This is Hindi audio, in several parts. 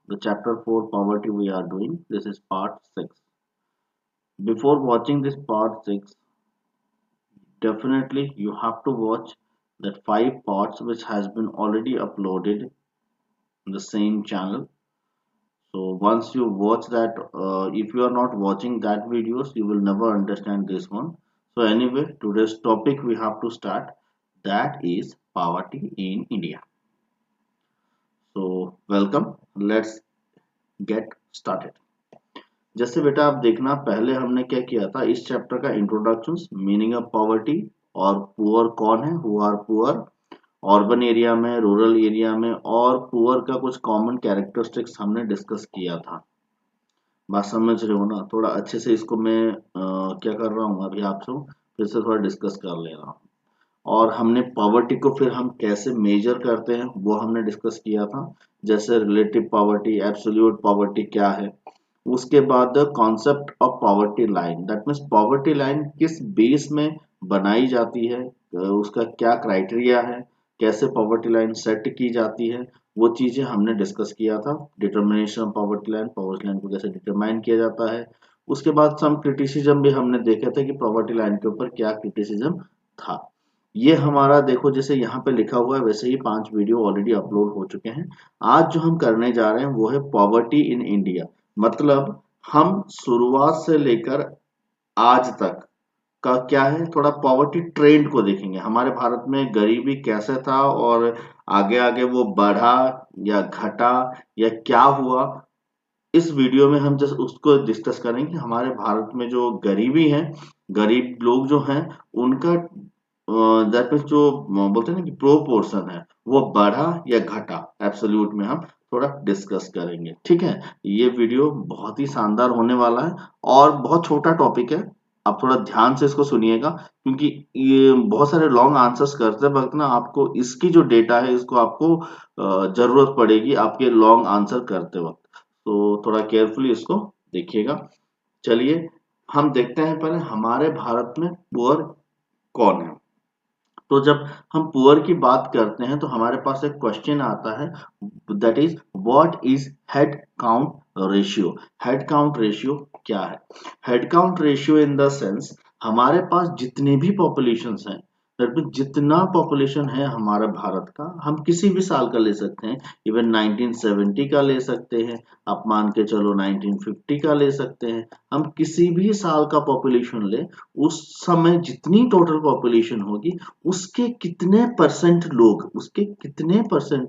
the chapter 4 poverty we are doing. This is part 6. Before watching this part 6, definitely you have to watch that 5 parts which has been already uploaded in the same channel. So once you watch that, if you are not watching that videos, you will never understand this one. So anyway, today's topic we have to start, that is poverty in India. So welcome, let's get started. जैसे बेटा आप देखना, पहले हमने क्या किया था, इस चैप्टर का इंट्रोडक्शन, मीनिंग ऑफ पॉवर्टी और पुअर कौन है, who are poor, urban area में, रूरल एरिया में, और पुअर का कुछ कॉमन कैरेक्टरिस्टिक्स हमने डिस्कस किया था। बात समझ रहे हो ना? थोड़ा अच्छे से इसको मैं क्या कर रहा हूँ, अभी आपसे फिर से थोड़ा डिस्कस कर ले रहा हूँ। और हमने पॉवर्टी को फिर हम कैसे मेजर करते हैं वो हमने डिस्कस किया था, जैसे रिलेटिव पॉवर्टी, एब्सोल्यूट पॉवर्टी क्या है। उसके बाद concept of poverty line, that means poverty line किस बेस में बनाई जाती है, उसका क्या क्राइटेरिया है, कैसे पॉवर्टी लाइन सेट की जाती है, वो चीजें हमने डिस्कस किया था। डिटर्मिनेशन ऑफ पॉवर्टी लाइन को कैसे डिटरमाइन किया जाता है। उसके बाद सम क्रिटिसिज्म भी हमने देखा था कि पॉवर्टी लाइन के ऊपर क्या क्रिटिसिज्म था। ये हमारा देखो, जैसे यहाँ पे लिखा हुआ है वैसे ही 5 वीडियो ऑलरेडी अपलोड हो चुके हैं। आज जो हम करने जा रहे हैं वो है पॉवर्टी इन इंडिया, मतलब हम शुरुआत से लेकर आज तक का क्या है, थोड़ा पॉवर्टी ट्रेंड को देखेंगे। हमारे भारत में गरीबी कैसे था और आगे आगे वो बढ़ा या घटा या क्या हुआ, इस वीडियो में हम जस्ट उसको डिस्कस करेंगे। हमारे भारत में जो गरीबी है, गरीब लोग जो हैं, उनका दैट मीन्स जो बोलते हैं ना कि प्रोपोर्शन है, वो बढ़ा या घटा, एब्सोल्यूट में हम थोड़ा डिस्कस करेंगे। ठीक है, ये वीडियो बहुत ही शानदार होने वाला है और बहुत छोटा टॉपिक है। आप थोड़ा ध्यान से इसको सुनिएगा, क्योंकि ये बहुत सारे लॉन्ग आंसर्स करते वक्त ना आपको इसकी जो डेटा है इसको आपको जरूरत पड़ेगी आपके लॉन्ग आंसर करते वक्त। तो थोड़ा केयरफुली इसको देखिएगा। चलिए हम देखते हैं पहले हमारे भारत में पुअर कौन है। तो जब हम पुअर की बात करते हैं तो हमारे पास एक क्वेश्चन आता है, that is what is head count ratio. Head count ratio क्या है? Head count ratio in the sense, हमारे पास जितने भी पॉपुलेशंस हैं, दैट मीन जितना पॉपुलेशन है हमारा भारत का, हम किसी भी साल का ले सकते हैं, इवन 1970 का ले सकते हैं, आप मान के चलो 1950 का ले सकते हैं, हम किसी भी साल का पॉपुलेशन ले, उस समय जितनी टोटल पॉपुलेशन होगी उसके कितने परसेंट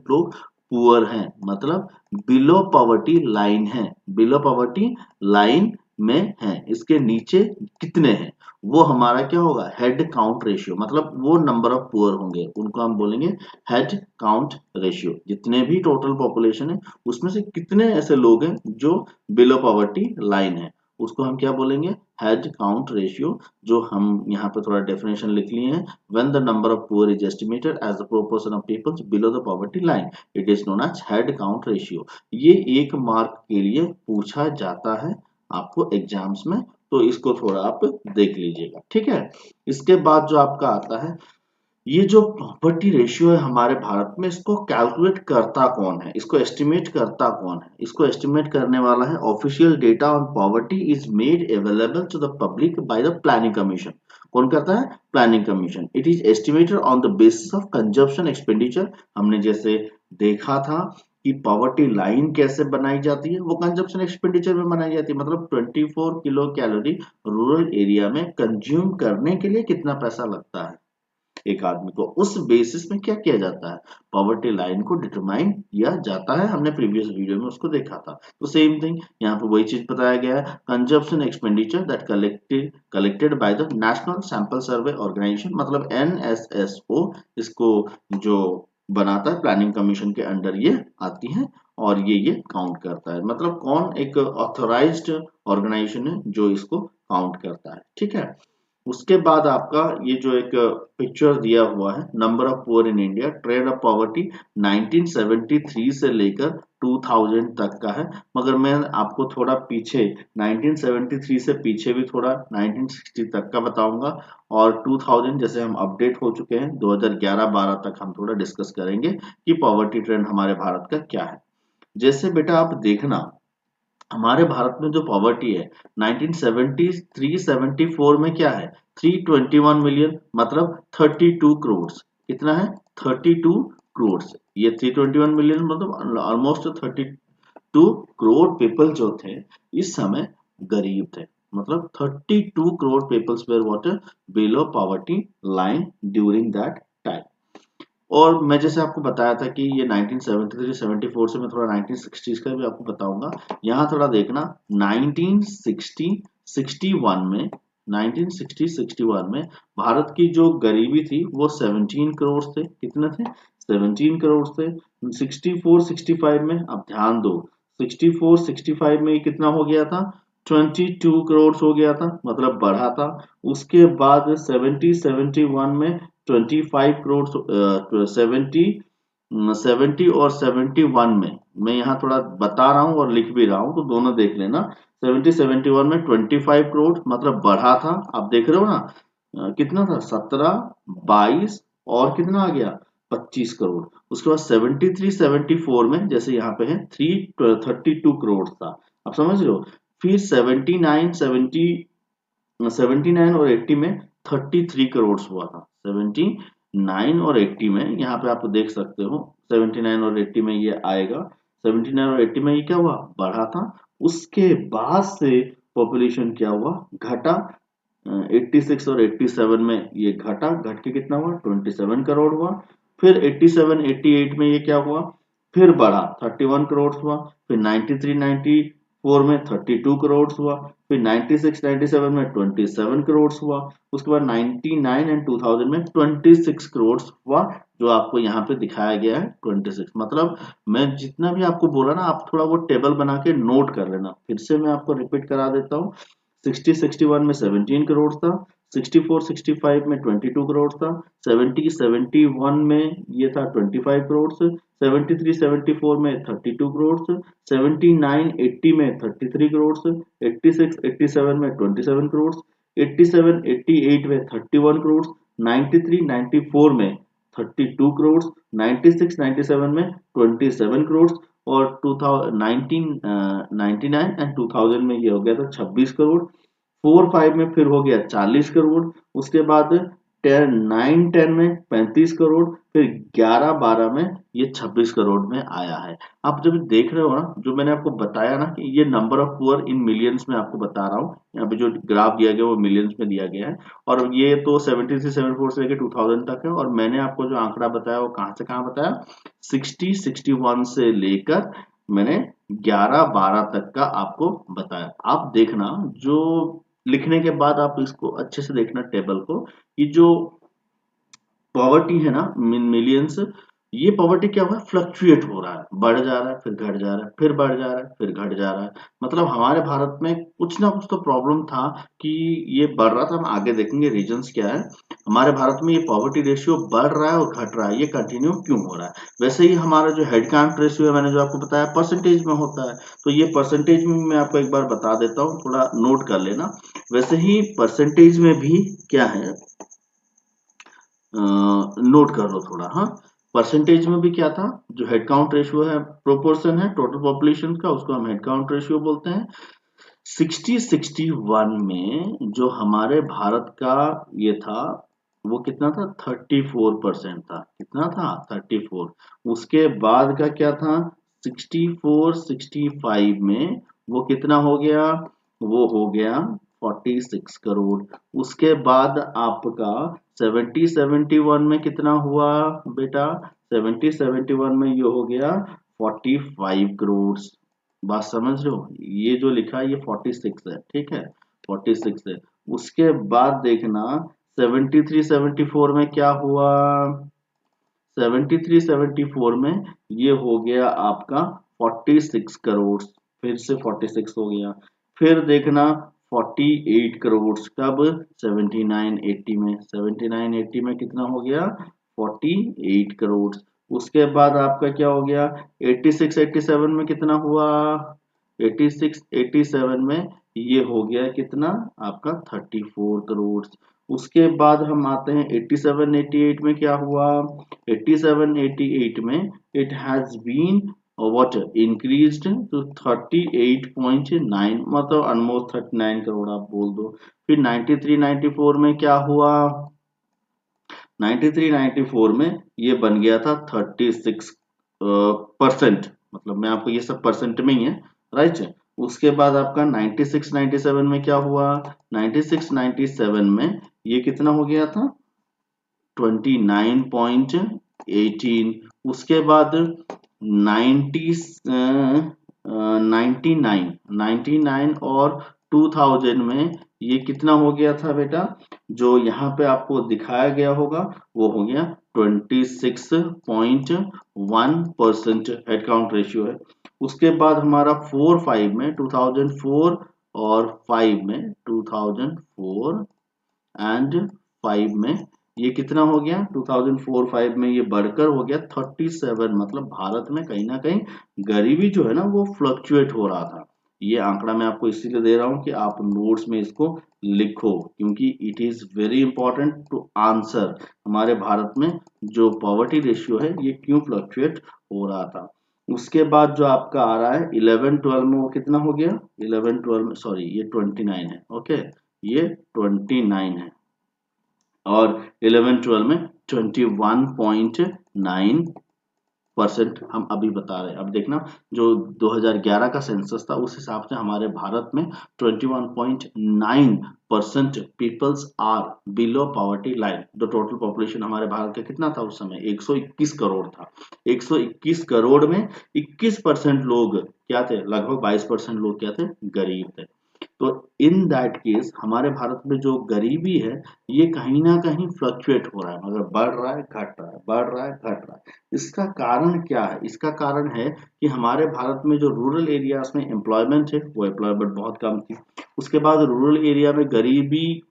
लोग पुअर हैं, मतलब बिलो पॉवर्टी लाइन है, बिलो पॉवर्टी लाइन में है, इसके नीचे कितने हैं, वो हमारा क्या होगा, हेड काउंट रेशियो, मतलब वो नंबर ऑफ पुअर होंगे, उनको हम बोलेंगे हेड काउंट रेशियो। जितने भी टोटल पॉपुलेशन है उसमें से कितने ऐसे लोग हैं जो बिलो पॉवर्टी लाइन है, उसको हम क्या बोलेंगे, हेड काउंट रेशियो। जो हम यहाँ पे थोड़ा डेफिनेशन लिख लिए हैं, when the number of poor is estimated as the proportion of peoples below the poverty line, it is known as head count ratio. ये 1 मार्क के लिए पूछा जाता है आपको एग्जाम्स में, तो इसको थोड़ा आप देख लीजिएगा। ठीक है, इसके बाद जो आपका आता है, ये जो प्रॉपर्टी रेशियो है हमारे भारत में, इसको कैलकुलेट करता कौन है, इसको एस्टिमेट करता कौन है? इसको एस्टिमेट करने वाला है official data on poverty is made available to the public by the planning commission. कौन करता है? Planning commission. It is estimated on the basis of consumption expenditure. हमने जैसे देखा था कि पॉवर्टी लाइन कैसे बनाई जाती है, वो कंजप्शन एक्सपेंडिचर में बनाई जाती है, मतलब 24 किलो कैलोरी रूरल एरिया में कंज्यूम करने के लिए कितना पैसा लगता है एक आदमी को, उस बेसिस में क्या किया जाता है, पॉवर्टी लाइन को डिटरमाइन किया जाता है। हमने प्रीवियस वीडियो में उसको देखा था। तो सेम थिंग यहाँ पे वही चीज बताया गया है, consumption expenditure that collected by the national sample survey organisation, मतलब NSSO, इसको जो बनाता है प्लानिंग कमीशन के अंडर ये आती है और ये काउंट करता है, मतलब कौन एक ऑथोराइज्ड ऑर्गेनाइजेशन है जो इसको काउंट करता है। ठीक है, उसके बाद आपका ये जो एक पिक्चर दिया हुआ है, number of poor in India, trend of poverty 1973 से लेकर 2000 तक का है। मगर मैं आपको थोड़ा पीछे 1973 से पीछे भी थोड़ा 1960 तक का बताऊंगा, और 2000 जैसे हम अपडेट हो चुके हैं 2011-12 तक हम थोड़ा डिस्कस करेंगे कि पॉवर्टी ट्रेंड हमारे भारत का क्या है। जैसे बेटा आप देखना हमारे भारत में जो पॉवर्टी है 1973-74 में क्या है 321 मिलियन मतलब 32 करोड़। कितना है 32 करोड़। ये 321 मिलियन मतलब ऑलमोस्ट 32 करोड़ पीपल जो थे इस समय गरीब थे। मतलब 32 crore peoples were what below poverty line during that time. और मैं जैसे आपको बताया था कि ये 1973-74 से मैं थोड़ा 1960s का भी आपको बताऊंगा। यहाँ थोड़ा देखना 1960-61 में 1960-61 में भारत की जो गरीबी थी वो 17 करोड़ थे। कितने थे 17 करोड़ थे। 64-65 में अब ध्यान दो 64-65 में कितना हो गया था 22 करोड़ हो गया था मतलब बढ़ा था। उसके बाद 70-71 में 25 करोड़ 70 और 71 में मैं यहाँ थोड़ा बता रहा हूँ और लिख भी रहा हूँ तो दोनों देख लेना। 70-71 में 25 करोड़ मतलब बढ़ा था। आप देख रहे हो ना कितना था 17-22 और कितना आ गया 25 करोड़। उसके बाद 73-74 में जैसे यहाँ पे है 332 करोड़ था। आप समझ रहे हो। फिर 79 और 80 में 33 करोड़ हुआ था। 79 और 80 में यहाँ पे आप देख सकते हो 79 और 80 में ये आएगा। 79 और 80 में ये क्या हुआ बढ़ा था। उसके बाद से पॉपुलेशन क्या हुआ घटा। 86 और 87 में ये घटा घट के कितना हुआ 27 करोड़ हुआ। फिर 87-88 में ये क्या हुआ फिर बढ़ा 31 करोड़ हुआ। फिर 93-94 में 32 करोड़ हुआ। फिर 96-97 में 27 करोड़ हुआ। उसके बाद 99 एंड 2000 में 26 करोड़ हुआ जो आपको यहाँ पे दिखाया गया है 26। मतलब मैं जितना भी आपको बोला ना आप थोड़ा वो टेबल बना के नोट कर लेना। फिर से मैं आपको रिपीट करा देता हूँ 60-61 में 17 करोड़ था। 64-65 में 22 करोड़ था। 70-71 में ये था 25 करोड़। 73-74 में 32 करोड़। 79-80 में 33 करोड़। 86-87 में 27 करोड़। 87-88 में 31 करोड़। 93-94 में 32 करोड़। 96-97 में 27 करोड़ और 1999 एंड 2000 में ये हो गया था 26 करोड़। 4-5 में फिर हो गया 40 करोड़। उसके बाद 9-10 में 35 करोड़। फिर 11-12 में ये 26 करोड़ में आया है। आप जब देख रहे हो ना जो मैंने आपको बताया ना कि ये number of poor in millions में आपको बता रहा हूँ। यहाँ पे जो ग्राफ दिया गया वो मिलियंस में दिया गया है और ये तो 73-74 से लेकर 2000 तक है। और मैंने आपको जो आंकड़ा बताया वो कहाँ से कहाँ बताया 60-61 से लेकर मैंने 11-12 तक का आपको बताया। आप देखना जो लिखने के बाद आप इसको अच्छे से देखना टेबल को। ये जो पॉवर्टी है ना मिलियंस ये पॉवर्टी क्या हुआ फ्लक्चुएट हो रहा है बढ़ जा रहा है फिर घट जा रहा है फिर बढ़ जा रहा है फिर घट जा रहा है। मतलब हमारे भारत में कुछ ना कुछ तो प्रॉब्लम था कि ये बढ़ रहा था। हम आगे देखेंगे रीजंस क्या है। हमारे भारत में ये पॉवर्टी रेशियो बढ़ रहा है और घट रहा है ये कंटिन्यू क्यों हो रहा है। वैसे ही हमारा जो हेड काउंट रेशियो है मैंने जो आपको बताया परसेंटेज में होता है तो ये परसेंटेज में मैं आपको एक बार बता देता हूँ थोड़ा नोट कर लेना। वैसे ही परसेंटेज में भी क्या है नोट कर लो थोड़ा। हाँ परसेंटेज में भी क्या था जो हेड काउंट रेशियो है प्रोपोर्शन है टोटल पॉपुलेशन का उसको हम हेड काउंट रेशियो बोलते हैं। 60-61 में जो हमारे भारत का ये था वो कितना था 34% था। कितना था 34। उसके बाद का क्या था 64-65 में वो कितना हो गया वो हो गया 46 करोड़। उसके बाद आपका 70-71 में कितना हुआ बेटा 70-71 में ये हो गया 45 करोड़। बात समझ रहे हो ये जो लिखा है ये 46 है ठीक है 46 है। उसके बाद देखना 73-74 में क्या हुआ 73-74 में ये हो गया आपका 46 करोड़। फिर से 46 हो गया। फिर देखना 48 करोड़ कब 79-80 में 79-80 में कितना हो गया 48 करोड़। उसके बाद आपका क्या हो गया 86-87 में कितना हुआ 86-87 में ये हो गया कितना आपका 34 करोड़। उसके बाद हम आते हैं 87-88 में क्या हुआ 87-88 में it has been what increased to 38.9, मतलब ऑलमोस्ट 39 करोड़ आप बोल दो। फिर 93-94 में क्या हुआ, 93-94 में ये बन गया था 36%, मतलब मैं आपको ये सब परसेंट में ही है, राइट। उसके बाद आपका 96-97 में क्या हुआ, 96-97 में ये कितना हो गया था 29.18। उसके बाद 99 और 2000 में ये कितना हो गया था बेटा, जो यहाँ पे आपको दिखाया गया होगा वो हो गया 26.1% हेडकाउंट रेशियो है। उसके बाद हमारा 4-5 में 2004 और 5 में 2004 एंड 5 में ये कितना हो गया 2004-5 में ये बढ़कर हो गया 37, मतलब भारत में कहीं ना कहीं गरीबी जो है ना वो फ्लक्चुएट हो रहा था। ये आंकड़ा मैं आपको इसीलिए दे रहा हूं कि आप नोट्स में इसको लिखो, क्योंकि it is very important to answer हमारे भारत में जो पॉवर्टी रेशियो है ये क्यों फ्लक्चुएट हो रहा था। उसके बाद जो आपका आ रहा है 11-12 में वो कितना हो गया, 11-12 में सॉरी ये 29 है, ओके ये 29 है, और 11-12 में 21.9% हम अभी बता रहे हैं। अब देखना जो 2011 का सेंसस था उस हिसाब से हमारे भारत में 21.9% peoples are below poverty line. जो टोटल पॉपुलेशन हमारे भारत का कितना था उस समय 121 करोड़ था। 121 करोड़ में 21% लोग क्या थे, लगभग 22% लोग क्या थे, गरीब थे। तो इन दैट केस हमारे भारत में जो गरीबी है ये कहीं ना कहीं फ्लक्चुएट हो रहा है, मगर बढ़ रहा है घट रहा है, बढ़ रहा है घट रहा है। इसका कारण क्या है, इसका कारण है कि हमारे भारत में जो रूरल एरियाज में एम्प्लॉयमेंट है वो एम्प्लॉयमेंट बहुत कम थी। उसके बाद रूरल एरिया में गरीबी,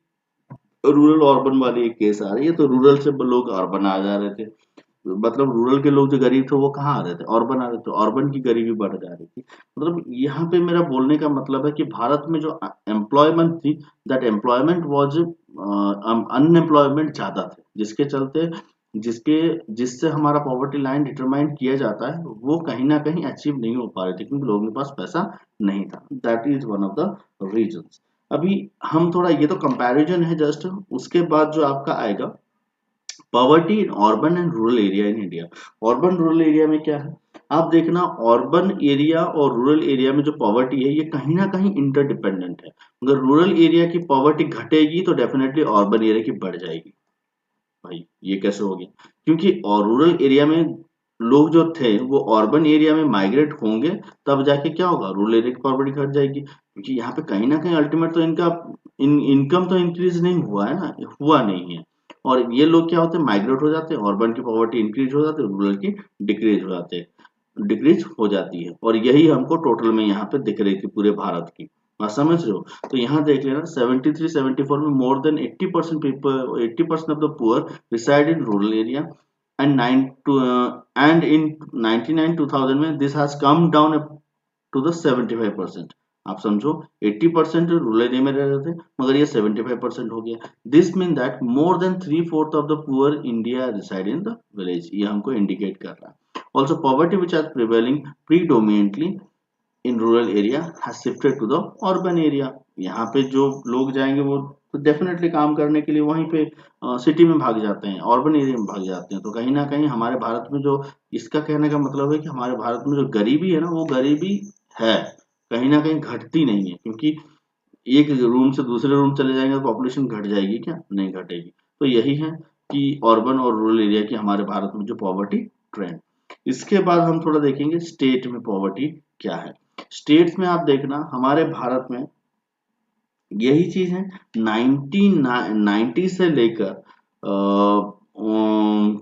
रूरल अर्बन वाली एक केस आ रही है, तो रूरल से लोग अर्बन आ जा रहे थे, मतलब रूरल के लोग जो गरीब थे वो कहाँ आ रहे थे, अर्बन आ रहे थे, अर्बन की गरीबी बढ़ जा रही थी। मतलब यहाँ पे मेरा बोलने का मतलब है कि भारत में जो एम्प्लॉयमेंट थी दैट एम्प्लॉयमेंट वाज अनएम्प्लॉयमेंट ज्यादा थे, जिसके चलते जिससे हमारा पॉवर्टी लाइन डिटरमाइन किया जाता है वो कहीं ना कहीं अचीव नहीं हो पा रहे थे, क्योंकि लोगों के पास पैसा नहीं था। That is one of the reasons. अभी हम थोड़ा, ये तो कंपैरिजन है जस्ट, उसके बाद जो आपका आएगा poverty in urban and rural area in India. Urban rural area में क्या है, आप देखना अर्बन एरिया और रूरल एरिया में जो पॉवर्टी है ये कहीं ना कहीं इंटरडिपेंडेंट है। अगर रूरल एरिया की पॉवर्टी घटेगी तो डेफिनेटली अर्बन एरिया की बढ़ जाएगी। भाई ये कैसे हो गया, क्योंकि और रूरल एरिया में लोग जो थे वो अर्बन एरिया में माइग्रेट होंगे, तब जाके क्या होगा, रूरल एरिया की पॉवर्टी घट जाएगी, क्योंकि यहाँ पे कहीं ना कहीं अल्टीमेट तो इनका इनकम तो इंक्रीज नहीं हुआ है ना, हुआ नहीं है। और ये लोग क्या होते हैं, माइग्रेट हो जाते हैं, अर्बन की पॉवर्टी इंक्रीज हो जाती है, रूरल की डिक्रीज हो जाते हैं, डिक्रीज हो जाती है। और यही हमको टोटल में यहाँ पे दिख रही थी पूरे भारत की, बात समझ रहे हो। तो यहाँ देख लेना 73-74 में more than 80% people, 80% of the poor reside in rural area, and in 99-2000 में this has come down to the 75%। आप समझो 80% रूरल एरिया में रह रहे थे, मगर ये 75% हो गया। This mean that more than 3/4 of the poor India reside in the village, ये हमको इंडिकेट कर रहा है। Also poverty which are prevailing predominantly in rural area has shifted to the urban area. यहाँ पे जो लोग जाएंगे वो तो डेफिनेटली काम करने के लिए वहीं पे सिटी में भाग जाते हैं, अर्बन एरिया में भाग जाते हैं। तो कहीं ना कहीं हमारे भारत में जो, इसका कहने का मतलब है कि हमारे भारत में जो गरीबी है ना वो गरीबी है, कहीं ना कहीं घटती नहीं है, क्योंकि एक रूम से दूसरे रूम चले जाएंगे तो पॉपुलेशन घट जाएगी क्या, नहीं घटेगी। तो यही है कि अर्बन और रूरल एरिया की हमारे भारत में जो पॉवर्टी ट्रेंड। इसके बाद हम थोड़ा देखेंगे स्टेट में पॉवर्टी क्या है। स्टेट्स में आप देखना हमारे भारत में यही चीज है, 1990 से लेकर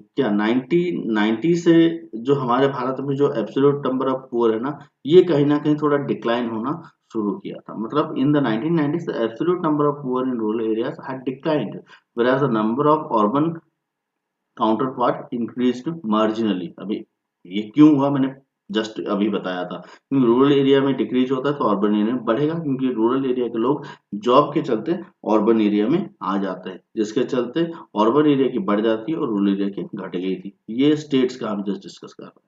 क्या 1990 से जो हमारे भारत में जो एब्सोल्यूट नंबर ऑफ पुअर है ना ये कहीं ना कहीं थोड़ा डिक्लाइन होना शुरू किया था। मतलब in the 1990s the absolute number of poor in rural areas had declined, whereas the number of urban counterpart increased marginally। अभी ये क्यों हुआ मैंने जस्ट अभी बताया था, क्योंकि रूरल एरिया में डिक्रीज होता है तो अर्बन एरिया में बढ़ेगा, क्योंकि रूरल एरिया के लोग जॉब के चलते अर्बन एरिया में आ जाते हैं, जिसके चलते अर्बन एरिया की बढ़ जाती है और रूरल एरिया की घट गई थी। ये स्टेट्स का हम जस्ट डिस्कस कर रहे हैं।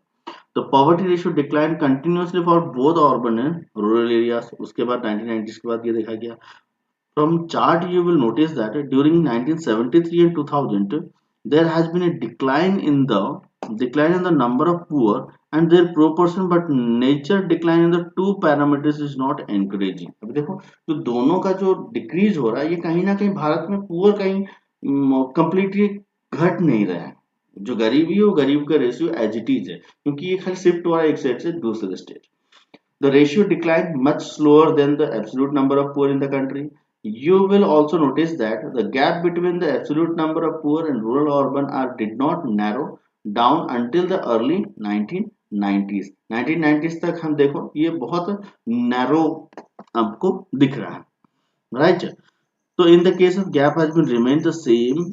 The poverty ratio decline continuously for both urban and rural areas. उसके बाद 1990s के बाद ये देखा गया। From chart you will notice that during 1973 and 2000 there has been a decline in the number of poor and their proportion, but nature decline in the two parameters is not encouraging। अब देखो तो दोनों का जो डिक्रीज हो रहा है ये कहीं ना कहीं भारत में पुअर कहीं कंप्लीटली घट नहीं रहा है। जो गरीबी है वो गरीब का रेशियो एज इट इज है, क्योंकि ये खाली शिफ्ट हो रहा है एक स्टेट से दूसरे state. The ratio declined much slower than the absolute number of poor in the country. You will also notice that the gap between the absolute number of poor and rural urban did not narrow down until the early 1990s। 1990s तक हम देखो ये बहुत नैरो आपको दिख रहा है, राइट। तो in the case of gap has been remain the same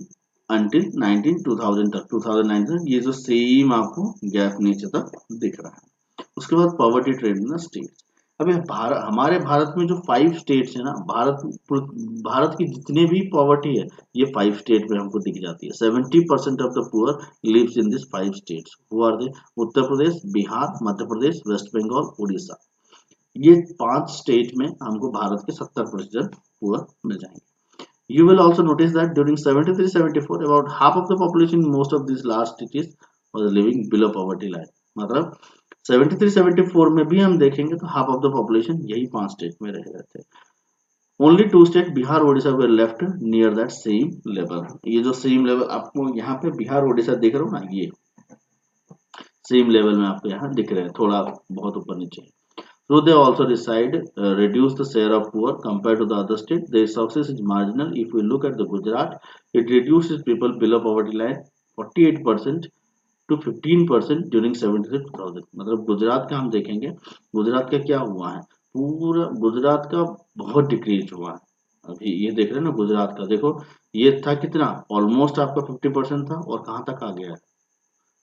until 2000 तक। 2019 ये जो सेम आपको गैप नीचे तक दिख रहा है। उसके बाद पॉवर्टी ट्रेंड इन स्टेट। अभी हमारे भारत में जो 5 स्टेट्स है ना, भारत की जितने भी पॉवर्टी है ये 5 स्टेट में हमको दिख जाती है। 70% of the poor lives in this 5 states. Who are they? Uttar Pradesh, Bihar, Madhya Pradesh, west Bengal, Orissa. ये 5 स्टेट में हमको भारत के 70% पुअर मिल जाएंगे। You will also notice that during 73-74 about half of the population in most of these large cities was living below poverty line। मतलब 73-74 में भी हम देखेंगे तो हाफ ऑफ द पॉपुलेशन यही 5 स्टेट में रह रहे थे। Only 2 state Bihar Odisha way left near that same level. ये जो सेम लेवल आपको यहाँ पे बिहार ओडिशा दिख रहा हो ना, ये सेम लेवल में आपको यहाँ दिख रहे हैं, थोड़ा बहुत ऊपर नीचे। So they also decide reduce the share of poor compared to the other state. Their success is marginal. If we look at the Gujarat, it reduces people below poverty line 48% to 15% during 73-2000। मतलब गुजरात का हम देखेंगे, गुजरात का क्या हुआ है, पूरा गुजरात का बहुत डिक्रीज हुआ है। अभी ये देख रहे हैं ना गुजरात का, देखो ये था कितना, ऑलमोस्ट आपका 50% था और कहाँ तक आ गया है,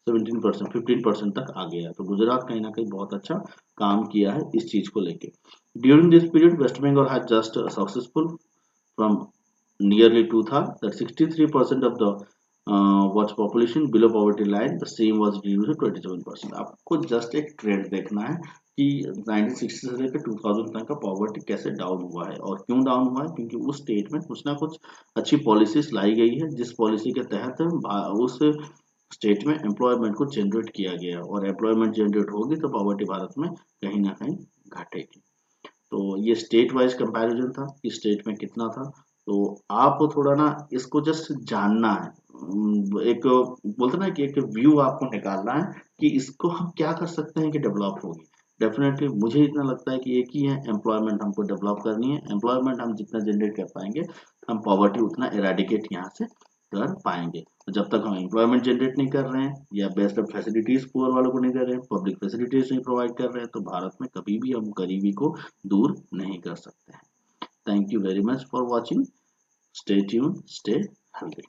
17%, 15% तक आ गया है। तो गुजरात कहीं ना कहीं बहुत अच्छा काम किया है इस चीज को लेके। During this period west Bengal has just successful from nearly 2/3 that 63% of the was population below poverty line, the same was reduced to 27%। आपको जस्ट एक ट्रेंड देखना है कि 1960 से लेकर 2000 तक का पॉवर्टी कैसे डाउन हुआ है। और क्यों डाउन हुआ है? क्योंकि उस स्टेट में कुछ ना कुछ अच्छी पॉलिसीज लाई गई है, जिस पॉलिसी के तहत उस स्टेट में एम्प्लॉयमेंट को जनरेट किया गया, और एम्प्लॉयमेंट जनरेट होगी तो पॉवर्टी भारत में कहीं ना कहीं घटेगी। तो ये स्टेट वाइज कंपैरिजन था कि स्टेट में कितना था। तो आपको थोड़ा ना इसको जस्ट जानना है, एक बोलते ना कि एक व्यू आपको निकालना है कि इसको हम क्या कर सकते हैं कि डेवलप होगी। डेफिनेटली मुझे इतना लगता है कि एक ही है, एम्प्लॉयमेंट हमको डेवलप करनी है। एम्प्लॉयमेंट हम जितना जनरेट कर पाएंगे हम पॉवर्टी उतना एराडिकेट यहाँ से कर पाएंगे। जब तक हम एम्प्लॉयमेंट जनरेट नहीं कर रहे हैं या बेस्ट ऑफ फैसिलिटीज पुअर वालों को नहीं कर रहे हैं, पब्लिक फैसिलिटीज नहीं प्रोवाइड कर रहे हैं, तो भारत में कभी भी हम गरीबी को दूर नहीं कर सकते हैं। Thank you very much for watching. Stay tune, stay healthy.